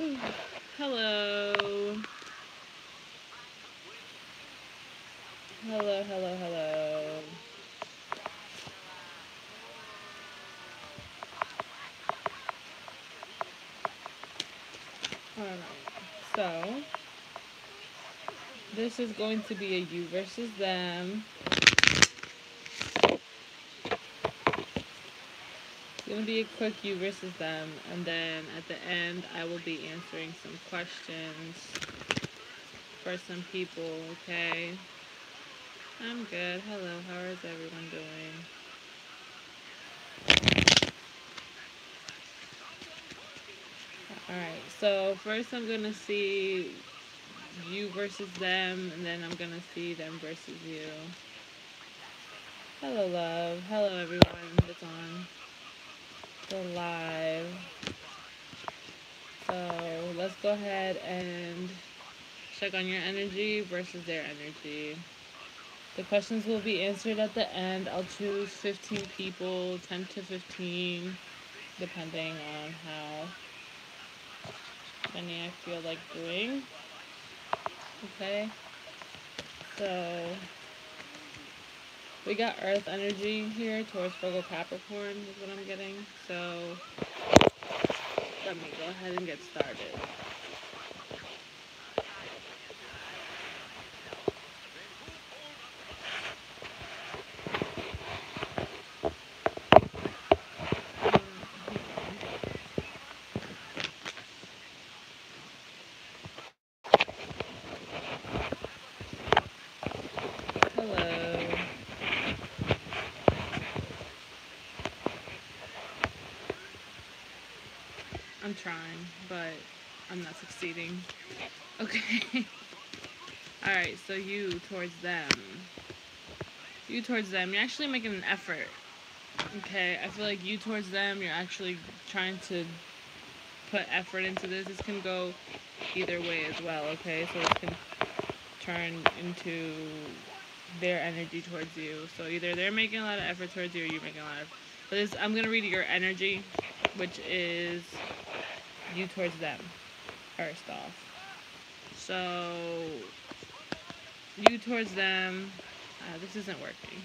Hello. Hello, hello, hello. Alright, so this is going to be a you versus them. It's going to be a quick you versus them, and then at the end, I will be answering some questions for some people, okay? I'm good. Hello, how is everyone doing? Alright, so first I'm going to see you versus them, and then I'm going to see them versus you. Hello, love. Hello, everyone that's on the live. So let's go ahead and check on your energy versus their energy. The questions will be answered at the end. I'll choose 15 people, 10 to 15, depending on how many I feel like doing. Okay? So we got Earth energy here towards Virgo Capricorn is what I'm getting. So let me go ahead and get started. Hello. I'm trying, but I'm not succeeding. Okay. Alright, so you towards them. You towards them. You're actually making an effort. Okay, I feel like you towards them, you're actually trying to put effort into this. This can go either way as well, okay? So this can turn into their energy towards you. So either they're making a lot of effort towards you or you're making a lot of... But this, I'm going to read your energy, which is you towards them, first off. So, you towards them... this isn't working.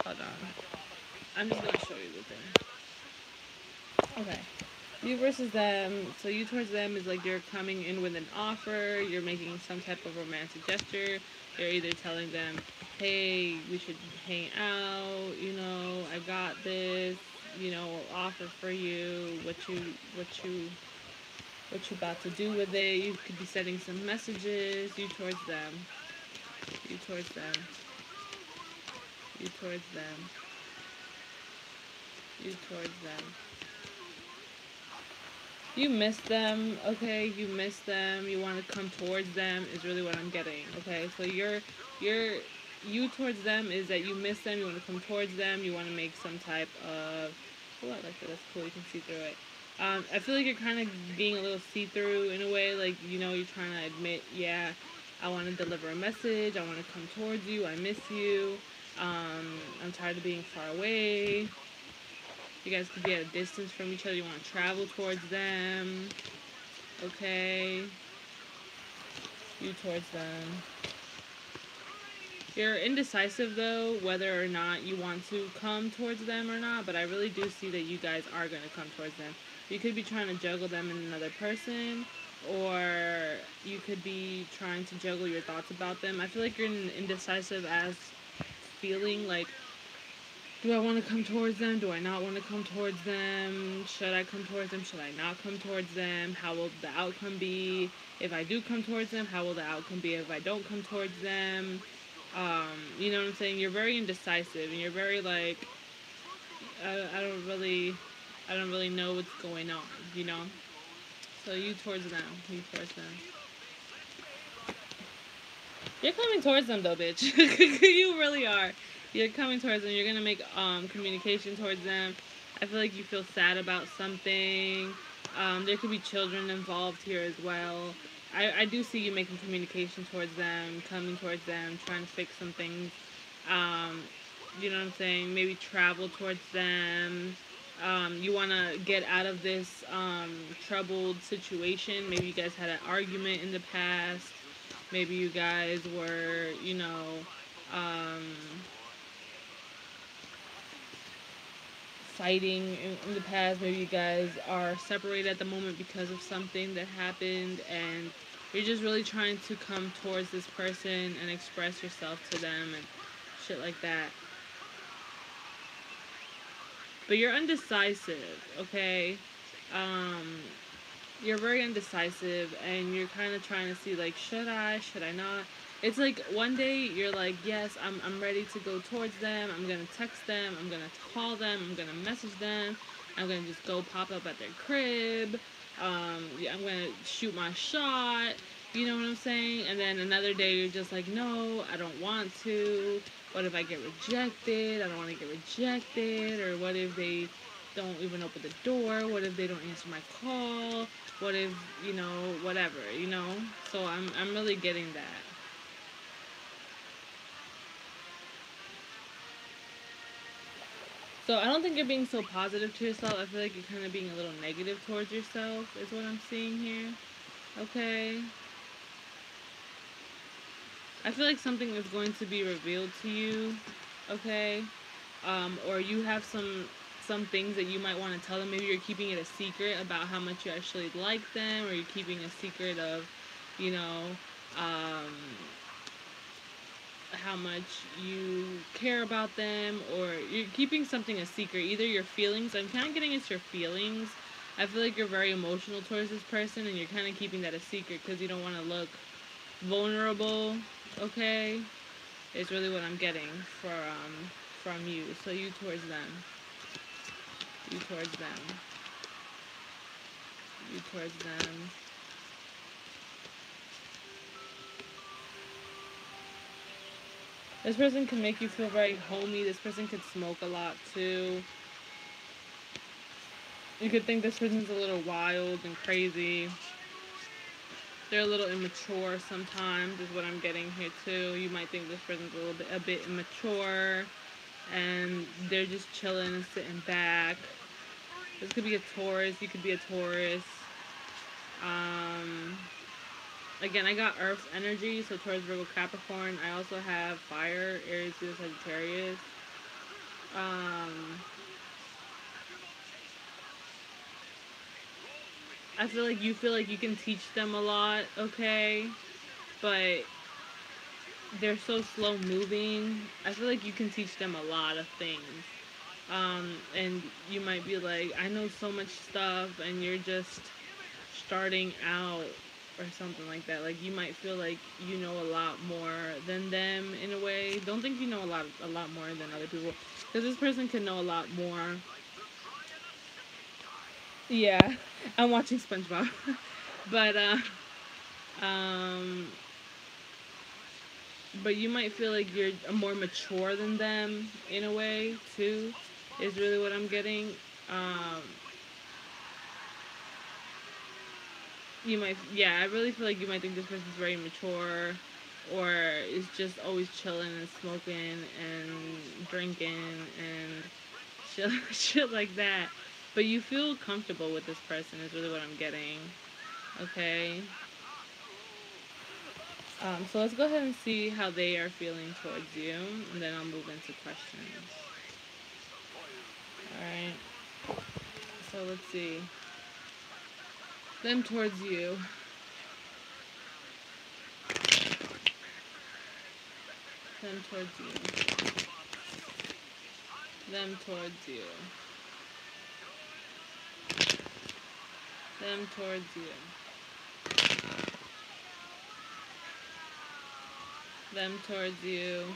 Hold on. I'm just going to show you the thing. Okay. You versus them. So you towards them is like you're coming in with an offer. You're making some type of romantic gesture. You're either telling them, hey, we should hang out. You know, I got this. You know, offer for you. What you about to do with it. You could be sending some messages. You towards them. You towards them. You towards them. You towards them. You miss them, okay? You miss them. You want to come towards them is really what I'm getting, okay? So you towards them is that you miss them. You want to come towards them. You want to make some type of... Oh, I like that. That's cool. You can see through it. I feel like you're kind of being a little see-through in a way. Like, you know, you're trying to admit, yeah, I want to deliver a message. I want to come towards you. I miss you. I'm tired of being far away. You guys could be at a distance from each other. You want to travel towards them. Okay. You towards them. You're indecisive, though, whether or not you want to come towards them or not. But I really do see that you guys are going to come towards them. You could be trying to juggle them in another person. Or you could be trying to juggle your thoughts about them. I feel like you're indecisive as feeling like, do I want to come towards them? Do I not want to come towards them? Should I come towards them? Should I not come towards them? How will the outcome be? If I do come towards them, how will the outcome be if I don't come towards them? You know what I'm saying? You're very indecisive, and you're very like, I don't really know what's going on, you know? So you towards them. You towards them. You're coming towards them, though, bitch. You really are. You're coming towards them. You're going to make communication towards them. I feel like you feel sad about something. There could be children involved here as well. I do see you making communication towards them, coming towards them, trying to fix some things. You know what I'm saying? Maybe travel towards them. You want to get out of this troubled situation. Maybe you guys had an argument in the past. Maybe you guys were, you know, fighting in the past. Maybe you guys are separated at the moment because of something that happened, and you're just really trying to come towards this person and express yourself to them and shit like that. But you're undecisive, okay? You're very undecisive, and you're kind of trying to see, like, should I not? It's like one day you're like, yes, I'm ready to go towards them. I'm going to text them. I'm going to call them. I'm going to message them. I'm going to just go pop up at their crib. Yeah, I'm going to shoot my shot. You know what I'm saying? And then another day you're just like, no, I don't want to. What if I get rejected? I don't want to get rejected. Or what if they don't even open the door? What if they don't answer my call? What if, you know, whatever, you know? So I'm really getting that. So I don't think you're being so positive to yourself. I feel like you're kind of being a little negative towards yourself is what I'm seeing here. Okay. I feel like something is going to be revealed to you. Okay. Or you have some things that you might want to tell them. Maybe you're keeping it a secret about how much you actually like them, or you're keeping a secret of, you know, how much you care about them, or you're keeping something a secret. Either your feelings, I'm kind of getting it's your feelings. I feel like you're very emotional towards this person, and you're kind of keeping that a secret because you don't want to look vulnerable. Okay, it's really what I'm getting from you. So you towards them, you towards them, you towards them. This person can make you feel very homey. This person could smoke a lot too. You could think this person's a little wild and crazy. They're a little immature sometimes, is what I'm getting here too. You might think this person's a bit immature, and they're just chilling and sitting back. This could be a Taurus. You could be a Taurus. Again, I got Earth's energy, so Taurus, Virgo, Capricorn. I also have fire, Aries, Leo, Sagittarius. I feel like you can teach them a lot, okay? But they're so slow moving. I feel like you can teach them a lot of things. And you might be like, I know so much stuff, and you're just starting out or something like that. Like, you might feel like you know a lot more than them in a way. Don't think you know a lot more than other people, because this person can know a lot more. Yeah, I'm watching SpongeBob. But you might feel like you're more mature than them in a way too, is really what I'm getting. I really feel like you might think this person's very mature, or is just always chilling and smoking and drinking and shit like that. But you feel comfortable with this person is really what I'm getting. Okay. So let's go ahead and see how they are feeling towards you, and then I'll move into questions. Alright. So let's see. Them towards you. Them towards you. Them towards you. Them towards you. Them towards you.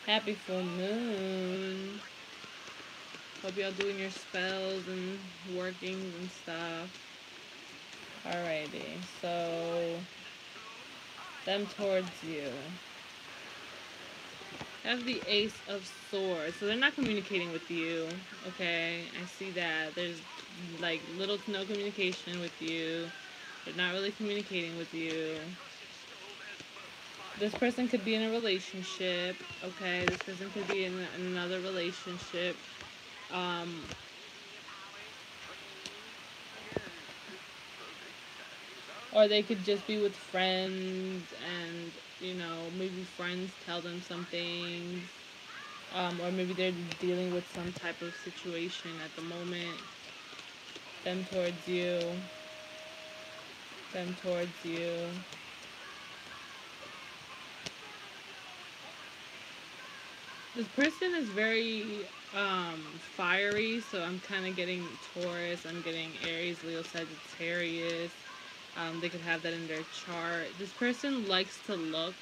Happy full moon. Hope y'all doing your spells and workings and stuff. Alrighty, so them towards you. Have the Ace of Swords. So they're not communicating with you. Okay, I see that. There's like little to no communication with you. They're not really communicating with you. This person could be in a relationship, okay? This person could be in another relationship. Or they could just be with friends and, you know, maybe friends tell them some things. Or maybe they're dealing with some type of situation at the moment. Them towards you. Them towards you. This person is very fiery, so I'm kind of getting Taurus, I'm getting Aries, Leo, Sagittarius. They could have that in their chart. This person likes to look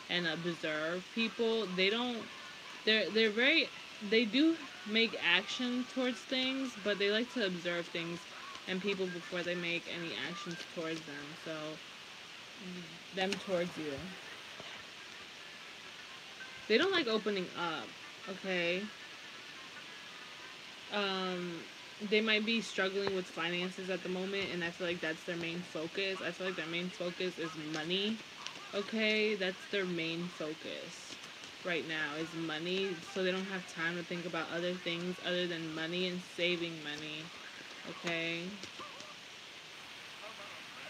and observe people. They're very, they do make action towards things, but they like to observe things and people before they make any actions towards them. So, them towards you. They don't like opening up, okay? They might be struggling with finances at the moment, and I feel like that's their main focus. I feel like their main focus is money, okay? That's their main focus right now, is money, so they don't have time to think about other things other than money and saving money, okay?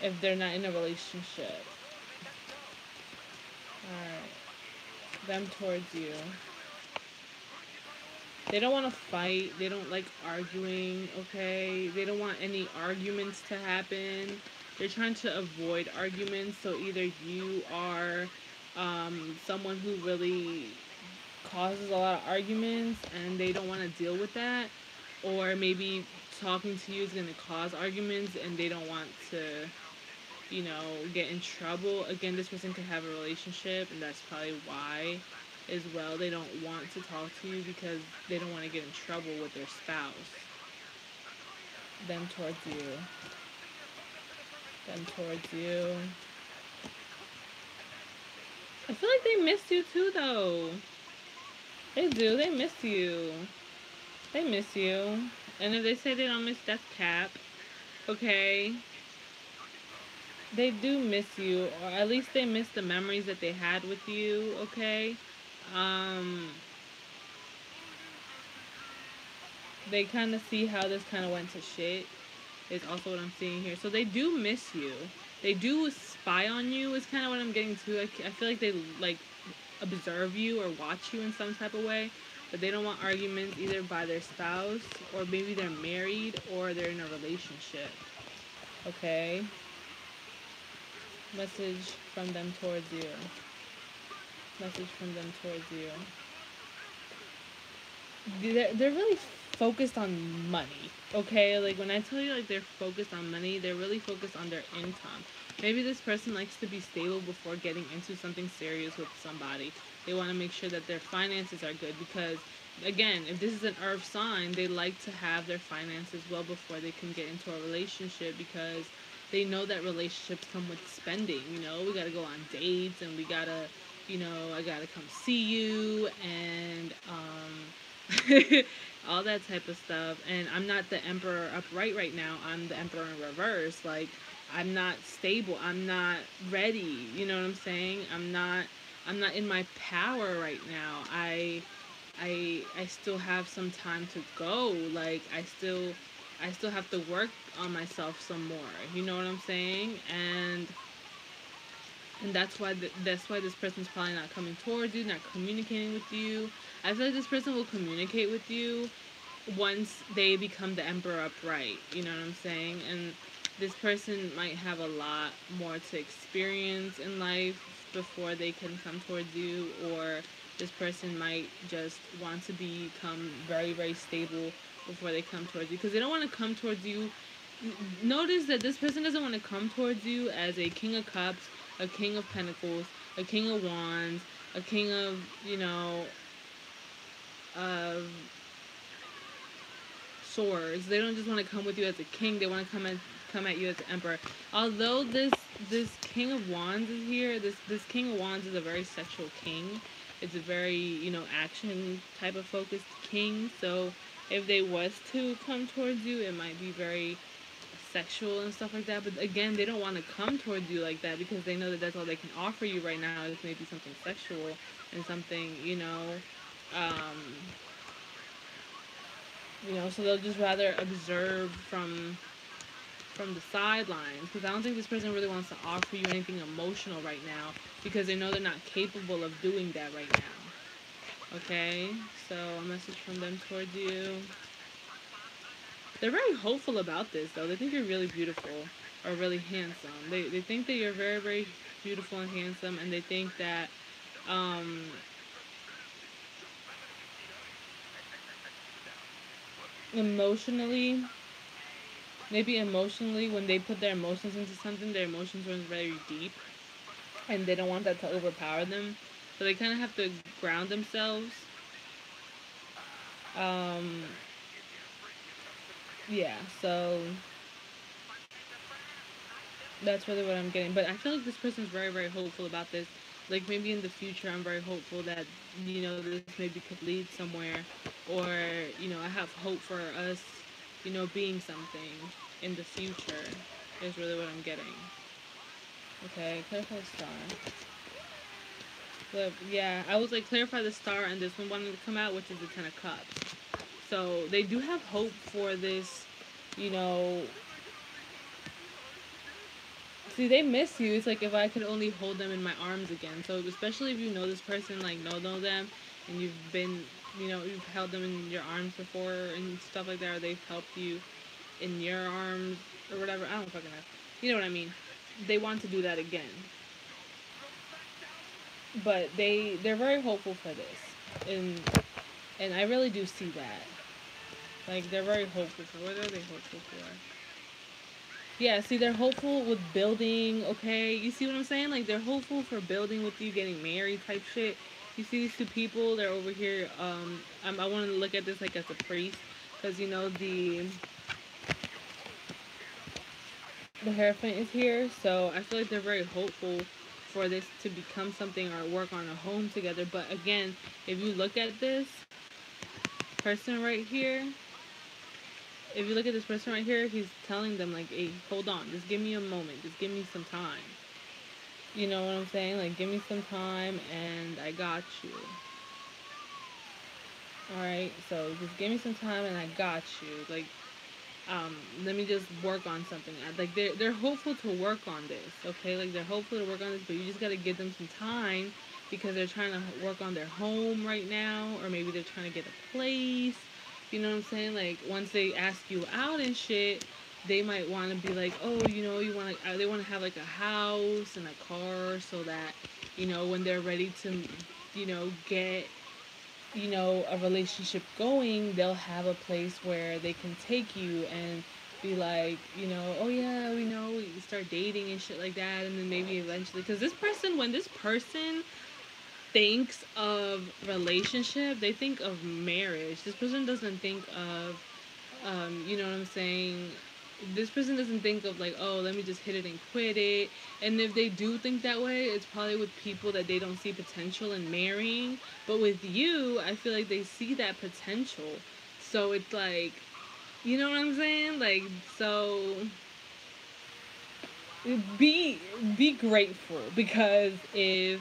If they're not in a relationship. Alright. Them towards you. They don't want to fight. They don't like arguing, okay? They don't want any arguments to happen. They're trying to avoid arguments, so either you are someone who really causes a lot of arguments and they don't want to deal with that, or maybe talking to you is going to cause arguments and they don't want to, you know, get in trouble. Again, this person could have a relationship, and that's probably why as well. They don't want to talk to you because they don't want to get in trouble with their spouse. Them towards you. Them towards you. I feel like they miss you too, though. They do. They miss you. They miss you. And if they say they don't miss, that's cap. Okay? They do miss you, or at least they miss the memories that they had with you, okay? They kind of see how this kind of went to shit, is also what I'm seeing here. So they do miss you. They do spy on you, is kind of what I'm getting to. I feel like they, like, observe you or watch you in some type of way, but they don't want arguments either by their spouse, or maybe they're married, or they're in a relationship, okay? Message from them towards you. Message from them towards you. They're really focused on money, okay? Like, when I tell you, like, they're focused on money, they're really focused on their income. Maybe this person likes to be stable before getting into something serious with somebody. They want to make sure that their finances are good because, again, if this is an earth sign, they like to have their finances well before they can get into a relationship, because they know that relationships come with spending. You know, we got to go on dates, and we got to, you know, I got to come see you, and all that type of stuff. And I'm not the emperor upright right now. I'm the emperor in reverse. Like, I'm not stable. I'm not ready. You know what I'm saying? I'm not in my power right now. I still have some time to go. Like, I still have to work on myself some more. You know what I'm saying? And that's why this person's probably not coming towards you, not communicating with you. I feel like this person will communicate with you once they become the emperor upright. You know what I'm saying? And this person might have a lot more to experience in life before they can come towards you, or this person might just want to become very, very stable before they come towards you, because they don't want to come towards you. Notice that this person doesn't want to come towards you as a king of cups, a king of pentacles, a king of wands, a king of, you know, of swords. They don't just want to come with you as a king. They want to come at you as an emperor. Although this king of wands is here, this king of wands is a very sexual king. It's a very, you know, action type of focused king. So if they was to come towards you, it might be very sexual and stuff like that. But again, they don't want to come towards you like that because they know that that's all they can offer you right now is maybe something sexual and something, um, so they'll just rather observe from the sidelines because I don't think this person really wants to offer you anything emotional right now because they know they're not capable of doing that right now. Okay, so a message from them towards you. They're very hopeful about this though. They think you're really beautiful or really handsome. They think that you're very, very beautiful and handsome, and they think that um emotionally, maybe emotionally, when they put their emotions into something, their emotions run very deep and they don't want that to overpower them. So they kind of have to ground themselves. Um, yeah, so that's really what I'm getting. But I feel like this person's very, very hopeful about this. Like maybe in the future, I'm very hopeful that, this maybe could lead somewhere. Or, I have hope for us, being something in the future is really what I'm getting. Okay, clarify the star. But yeah, I was like clarify the star and this one wanted to come out, which is the Ten of Cups. So they do have hope for this, you know. See, they miss you. It's like if I could only hold them in my arms again. So especially if you know this person, like know them, and you've been, you've held them in your arms before and stuff like that, or they've helped you in your arms or whatever. I don't fucking know. You know what I mean? They want to do that again. But they're very hopeful for this, and I really do see that. Like they're very hopeful for. What are they hopeful for? Yeah, see, they're hopeful with building. Okay, you see what I'm saying? Like they're hopeful for building with you, getting married, type shit. You see these two people? They're over here. I want to look at this like as a priest, because the Hierophant is here, so I feel like they're very hopeful for this to become something or work on a home together. But again, if you look at this person right here, if you look at this person right here, he's telling them like, hey, hold on, just give me a moment, just give me some time. You know what I'm saying? Like, give me some time and I got you. Alright, so just give me some time and I got you. Like, let me just work on something. Like they're hopeful to work on this, okay? Like they're hopeful to work on this, but you just gotta give them some time because they're trying to work on their home right now, or maybe they're trying to get a place. You know what I'm saying? Like once they ask you out and shit, they might want to be like, oh, they want to have like a house and a car so that when they're ready to get a relationship going, they'll have a place where they can take you and be like, oh yeah, we start dating and shit like that, and then maybe eventually, because when this person thinks of relationship, they think of marriage. This person doesn't think of, you know what I'm saying? This person doesn't think of like, oh, let me just hit it and quit it. And if they do think that way, it's probably with people that they don't see potential in marrying. But with you, I feel like they see that potential. So it's like, you know what I'm saying? Like, so be grateful, because if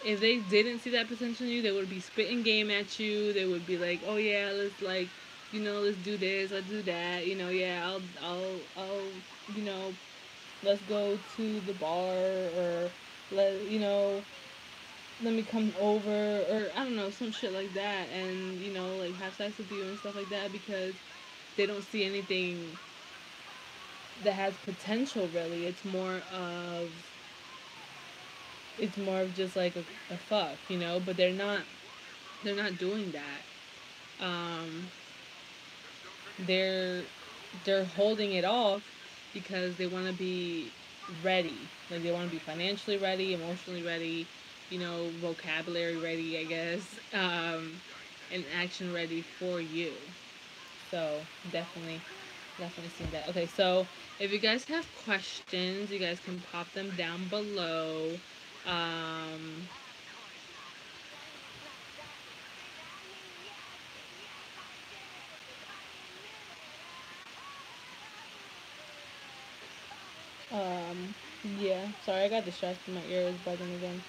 they didn't see that potential in you, they would be spitting game at you. They would be like, oh yeah, let's like, let's do this, let's do that. Yeah, I'll, let's go to the bar, or let me come over, or I don't know, some shit like that, and like have sex with you and stuff like that, because they don't see anything that has potential really. It's more of just like a fuck, but they're not doing that. They're holding it off because they want to be ready. Like they want to be financially ready, emotionally ready, vocabulary ready, I guess, and action ready for you. So definitely seeing that. Okay, so if you guys have questions, you guys can pop them down below. Um, Um, yeah. Sorry, I got distracted. My ear is bugging again.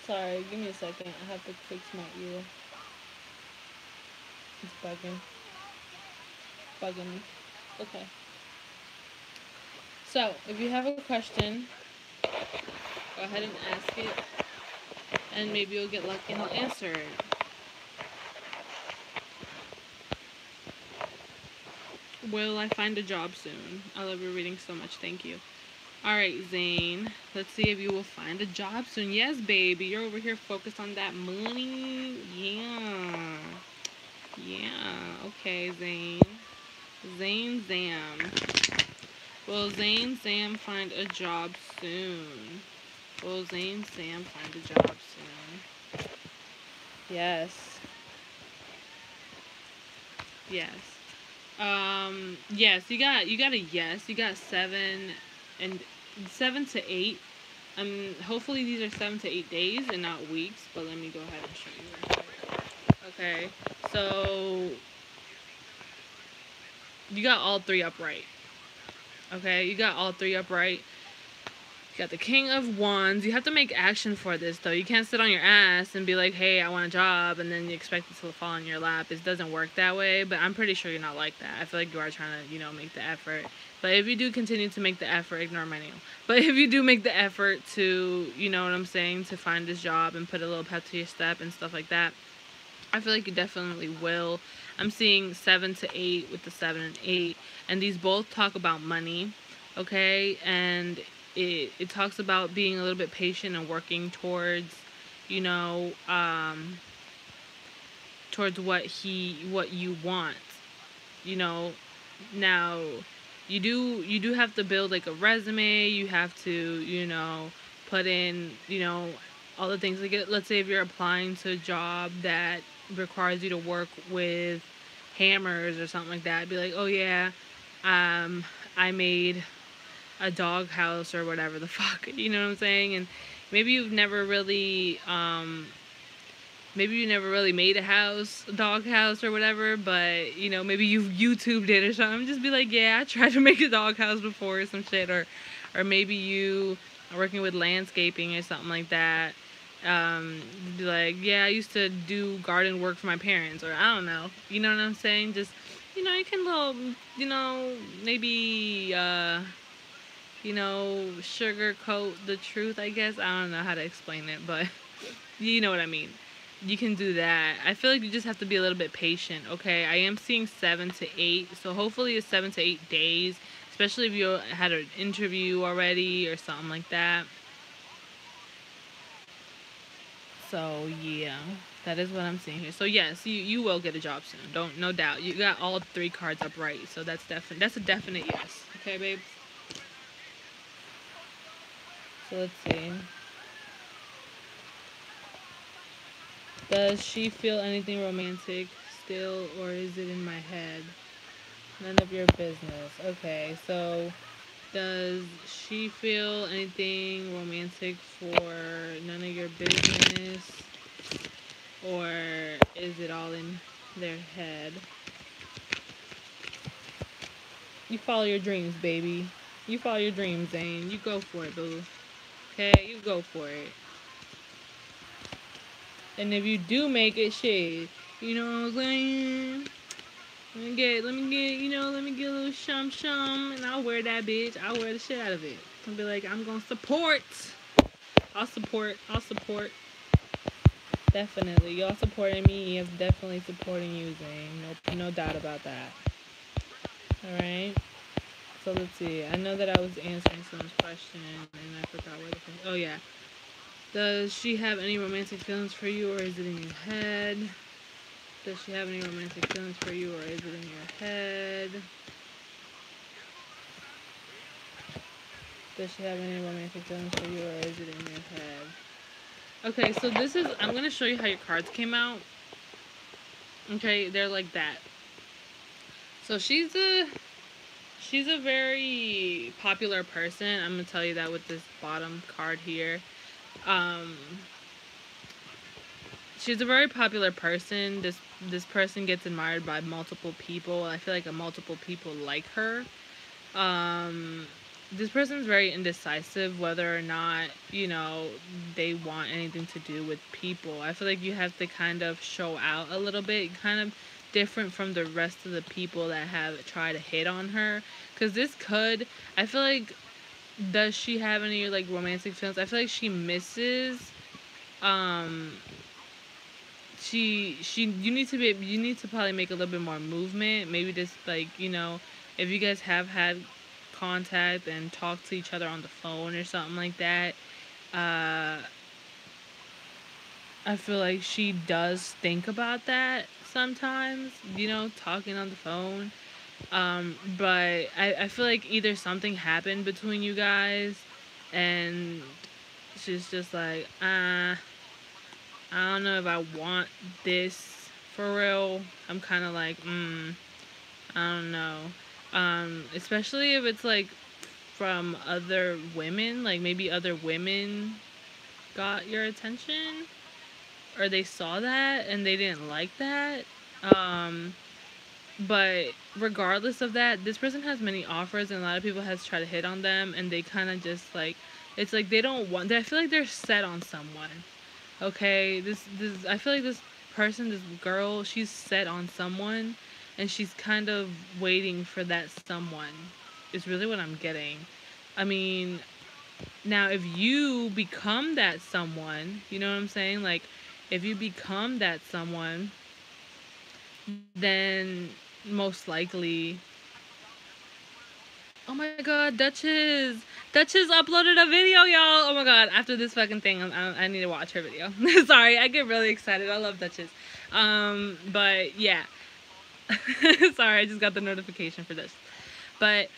Sorry, give me a second. I have to fix my ear. It's bugging. Bugging me. Okay. So, if you have a question, go ahead and ask it, and maybe you'll get lucky and I'll answer it. Will I find a job soon? I love your reading so much. Thank you. Alright, Zane. Let's see if you will find a job soon. Yes, baby. You're over here focused on that money. Yeah. Yeah. Okay, Zane. Zane Zam. Will Zane Sam find a job soon? Will Zane Sam find a job soon? Yes. Yes. Yes, you got a yes. You got 7 to 8. Hopefully these are 7 to 8 days and not weeks, but let me go ahead and show you real quick. Okay. So you got all three upright. Okay, you got all three upright. You got the King of Wands. You have to make action for this, though. You can't sit on your ass and be like, hey, I want a job, and then you expect it to fall in your lap. It doesn't work that way, but I'm pretty sure you're not like that. I feel like you are trying to, make the effort. But if you do continue to make the effort, ignore my nail. But if you do make the effort to, you know what I'm saying, to find this job and put a little pep to your step and stuff like that, I feel like you definitely will. I'm seeing 7 to 8 with the 7 and 8, and these both talk about money, okay? And it talks about being a little bit patient and working towards, towards what you want, you know. Now, you do have to build like a resume. You have to, put in, all the things. Like, let's say if you're applying to a job that requires you to work with hammers or something like that, be like, oh yeah, I made a dog house or whatever the fuck, you know what I'm saying? And maybe you've never really made a dog house or whatever, but maybe you've YouTubed it or something. Just be like, yeah, I tried to make a dog house before or some shit, or maybe you are working with landscaping or something like that. Be like, yeah, I used to do garden work for my parents, or I don't know. You know what I'm saying? Just, you can maybe, sugarcoat the truth, I guess. I don't know how to explain it, but you know what I mean. You can do that. I feel like you just have to be a little bit patient, okay? I am seeing 7 to 8, so hopefully it's 7 to 8 days, especially if you had an interview already or something like that. So, yeah, that is what I'm seeing here. So, yes, you will get a job soon. No doubt. You got all three cards up right, so that's a definite yes. Okay, babes? So, let's see. Does she feel anything romantic still, or is it in my head? None of your business. Okay, so does she feel anything romantic for none of your business, or is it all in their head? You follow your dreams, baby. You follow your dreams, Zane. You go for it, boo. Okay, you go for it. And if you do make it, shit, you know what I'm saying? Let me get a little shum, and I'll wear that bitch. I'll wear the shit out of it. I'll be like, I'm gonna support. I'll support. Definitely. Y'all supporting me. I'm definitely supporting you, Zane. No doubt about that. Alright? So let's see. I know that I was answering someone's question, and I forgot where the question. Oh, yeah. Does she have any romantic feelings for you, or is it in your head? Does she have any romantic feelings for you, or is it in your head? Does she have any romantic feelings for you, or is it in your head? Okay, so I'm going to show you how your cards came out. Okay, they're like that. So she's she's a very popular person. I'm gonna tell you that with this bottom card here. Um, she's a very popular person. This person gets admired by multiple people. I feel like multiple people like her. Um, this person's very indecisive whether or not, you know, they want anything to do with people. I feel like you have to kind of show out a little bit, kind of different from the rest of the people that have tried to hit on her. Because I feel like, does she have any, like, romantic feelings? I feel like she misses, um, you need to probably make a little bit more movement. Maybe just, like, you know, if you guys have had contact and talk to each other on the phone or something like that, I feel like she does think about that sometimes, you know, talking on the phone. But I feel like either something happened between you guys and she's just like, I don't know if I want this for real. I'm kind of like, I don't know. Especially if it's like from other women, like maybe other women got your attention or they saw that and they didn't like that. But regardless of that, this person has many offers and a lot of people has tried to hit on them and they kind of just like, it's like they don't want, I feel like they're set on someone. Okay, I feel like this person, this girl, she's set on someone, and she's kind of waiting for that someone. Is really what I'm getting. I mean, now if you become that someone, you know what I'm saying? Like, if you become that someone, then most likely. Oh my god, Duchess! Duchess uploaded a video, y'all! Oh my god, after this fucking thing, I need to watch her video. Sorry, I get really excited. I love Duchess. But yeah. Sorry, I just got the notification for this. But,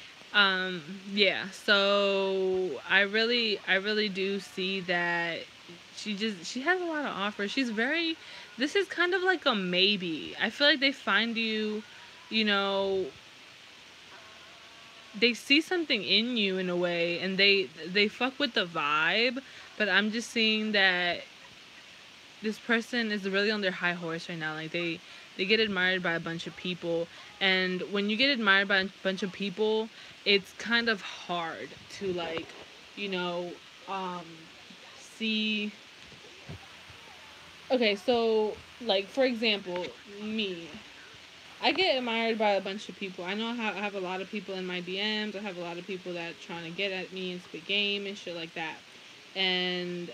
yeah, so I really do see that she has a lot of offers. This is kind of like a maybe. I feel like they find you, you know, they see something in you in a way and they fuck with the vibe, but I'm just seeing that this person is really on their high horse right now. Like they get admired by a bunch of people, and when you get admired by a bunch of people, it's kind of hard to, like, you know, see. Okay, so like for example, me, I get admired by a bunch of people. I know I have a lot of people in my DMs. I have a lot of people that trying to get at me and spit game and shit like that. And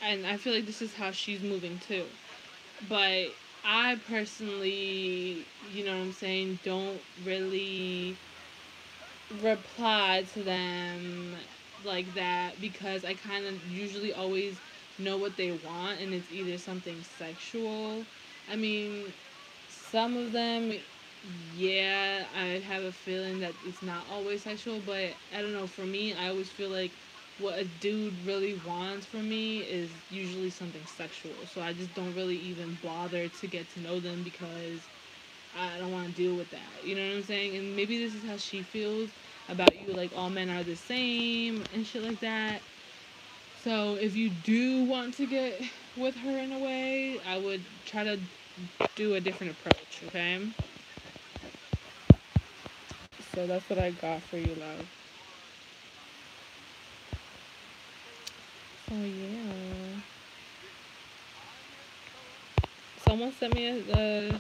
I feel like this is how she's moving too. But I personally, you know what I'm saying, don't really reply to them like that because I kind of usually always know what they want and it's either something sexual. I mean, some of them, yeah, I have a feeling that it's not always sexual, but I don't know. For me, I always feel like what a dude really wants from me is usually something sexual. So I just don't really even bother to get to know them because I don't want to deal with that. You know what I'm saying? And maybe this is how she feels about you, like all men are the same and shit like that. So if you do want to get with her in a way, I would try to do a different approach, okay? So that's what I got for you, love. So yeah. Someone sent me a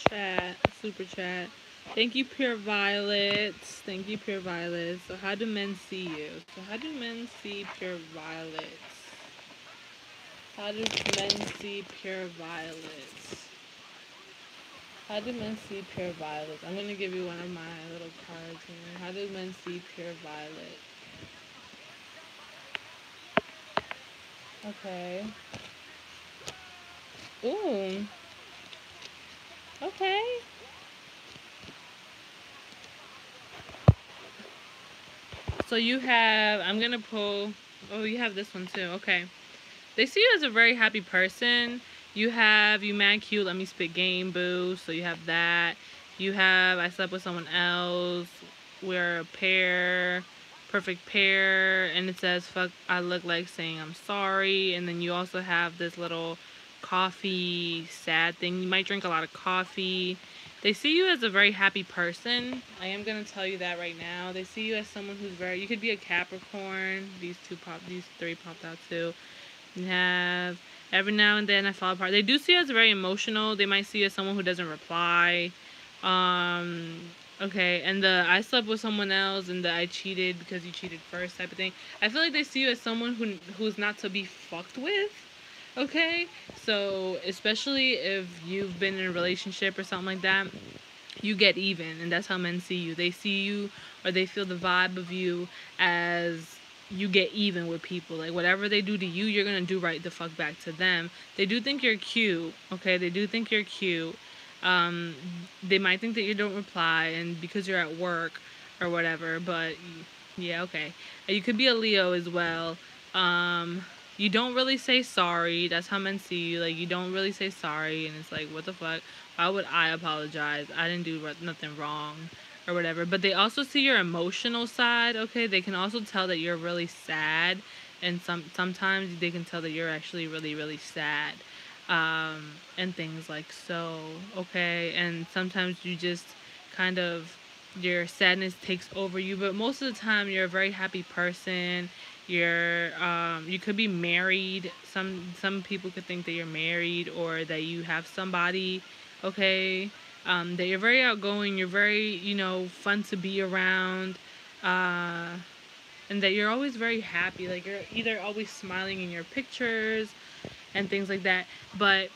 chat, a super chat. Thank you, Pure Violets. Thank you, Pure Violets. So how do men see you? So how do men see Pure Violets? How do men see Pure Violets? How do men see Pure Violets? I'm going to give you one of my little cards here. How do men see Pure Violet? Okay. Ooh. Okay. So you have, I'm going to pull, oh, you have this one too. Okay. They see you as a very happy person. You mad cute, let me spit game, boo. So you have that. You have, I slept with someone else. we're a pair, perfect pair, and it says, fuck, I look like saying I'm sorry. And then you also have this little coffee sad thing. You might drink a lot of coffee. They see you as a very happy person. I am going to tell you that right now. They see you as someone who's very, you could be a Capricorn. These three popped out too. You have, every now and then I fall apart. They do see you as very emotional. They might see you as someone who doesn't reply. Okay, and the I slept with someone else and the I cheated because you cheated first type of thing. I feel like they see you as someone who's not to be fucked with. Okay? So, especially if you've been in a relationship or something like that, you get even, and that's how men see you. They see you, or they feel the vibe of you as you get even with people. Like, whatever they do to you, you're gonna do right the fuck back to them. They do think you're cute, okay? They do think you're cute. They might think that you don't reply, and because you're at work or whatever, but yeah, okay. You could be a Leo as well. You don't really say sorry. That's how men see you. Like, you don't really say sorry, and it's like, what the fuck? Why would I apologize? I didn't do nothing wrong or whatever. But they also see your emotional side, okay? They can also tell that you're really sad, and sometimes they can tell that you're actually really, really sad, and things like so, okay? And sometimes you just kind of, your sadness takes over you, but most of the time you're a very happy person. You could be married. Some people could think that you're married or that you have somebody, okay? That you're very outgoing, you're very, fun to be around, and that you're always very happy. Like, you're either always smiling in your pictures and things like that. But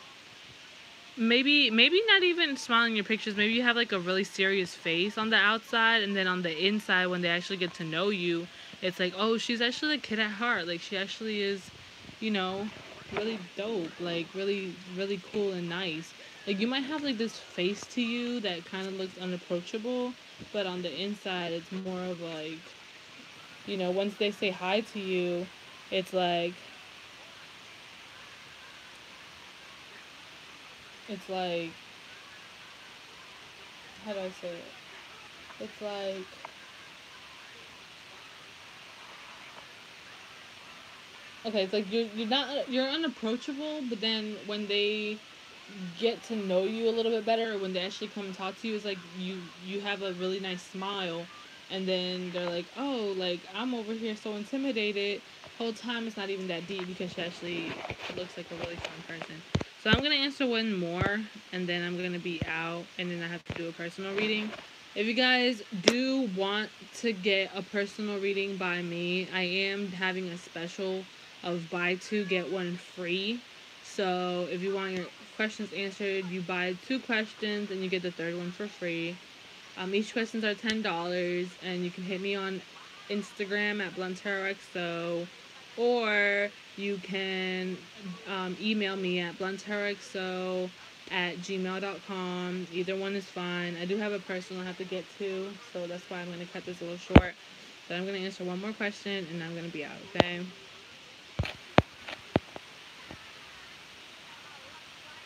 maybe not even smiling in your pictures. Maybe you have like a really serious face on the outside, and then on the inside, when they actually get to know you, it's like, oh, she's actually a kid at heart. Like, she actually is, really dope. Like, really, really cool and nice. Like, you might have like this face to you that kind of looks unapproachable, but on the inside, it's more of like, once they say hi to you, it's like, how do I say it? It's like, okay, it's like you're unapproachable, but then when they get to know you a little bit better, or when they actually come and talk to you, it's like you have a really nice smile, and then they're like, oh, like, I'm over here so intimidated. Whole time it's not even that deep because she actually looks like a really fun person. So I'm gonna answer one more, and then I'm gonna be out, and then I have to do a personal reading. If you guys do want to get a personal reading by me, I am having a special of buy two get one free. So if you want your questions answered, you buy 2 questions and you get the third one for free. Each questions are $10, and you can hit me on Instagram at Blunttarotxo, or you can email me at blunttarotxo@gmail.com. Either one is fine. I do have a personal I have to get to, so that's why I'm going to cut this a little short. But I'm going to answer one more question, and I'm going to be out, okay?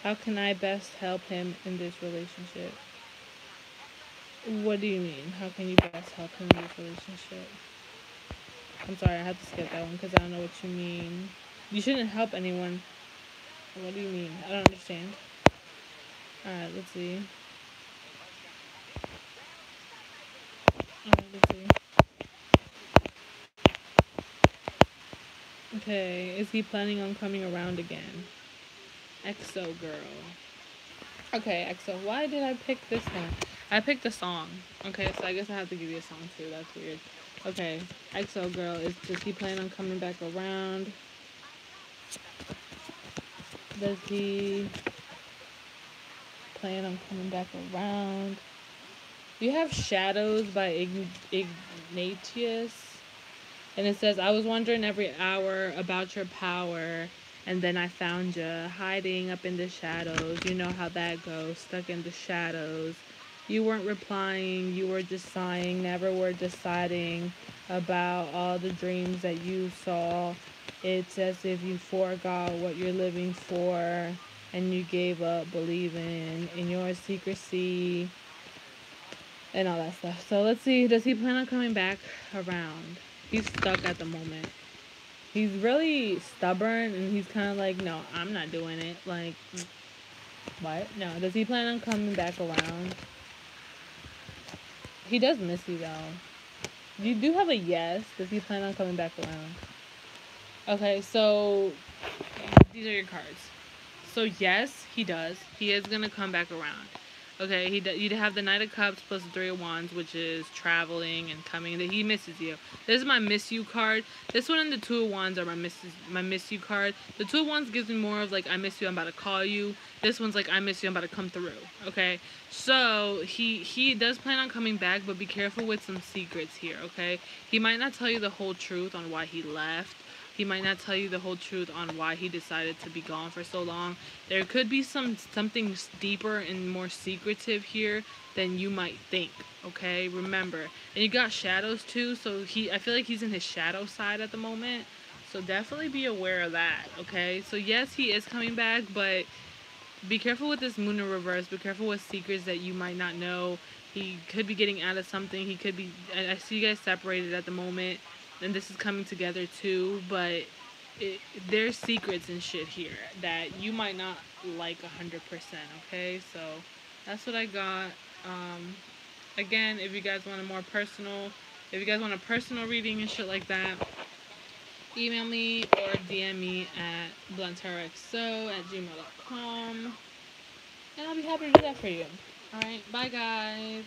How can I best help him in this relationship? What do you mean? How can you best help him in this relationship? I'm sorry, I had to skip that one because I don't know what you mean. You shouldn't help anyone. What do you mean? I don't understand. Alright, let's see. Okay, is he planning on coming around again? EXO girl. Okay, EXO, why did I pick this one? I picked a song. Okay, so I guess I have to give you a song too. That's weird. Okay, EXO girl, does he plan on coming back around? Does he plan on coming back around? You have Shadows by Ignatius. And it says, I was wondering every hour about your power, and then I found you hiding up in the shadows. You know how that goes, stuck in the shadows. You weren't replying, you were just sighing, never were deciding about all the dreams that you saw. It's as if you forgot what you're living for, and you gave up believing in your secrecy. and all that stuff. So let's see, does he plan on coming back around? He's stuck at the moment. He's really stubborn, and he's kind of like, no, I'm not doing it. Like, what? No, does he plan on coming back around? He does miss you, though. You do have a yes. Does he plan on coming back around? Okay, so these are your cards. So yes, he does. He is gonna come back around. Okay, you have the Knight of Cups plus the Three of Wands, which is traveling and coming. That he misses you. This is my miss you card. This one and the Two of Wands are my miss you card. The Two of Wands gives me more of like, I miss you, I'm about to call you. This one's like, I miss you, I'm about to come through. Okay, so he does plan on coming back, but be careful with some secrets here. Okay, he might not tell you the whole truth on why he left. He might not tell you the whole truth on why he decided to be gone for so long. There could be something deeper and more secretive here than you might think, okay? Remember. And you got shadows too, so I feel like he's in his shadow side at the moment. So definitely be aware of that, okay? So yes, he is coming back, but be careful with this moon in reverse. Be careful with secrets that you might not know. He could be getting out of something. He could be... I see you guys separated at the moment. And this is coming together too, but there's secrets and shit here that you might not like 100%, okay? So that's what I got. Again, if you guys want if you guys want a personal reading and shit like that, email me or DM me at blunttarotxo@gmail.com, and I'll be happy to do that for you. Alright, bye guys.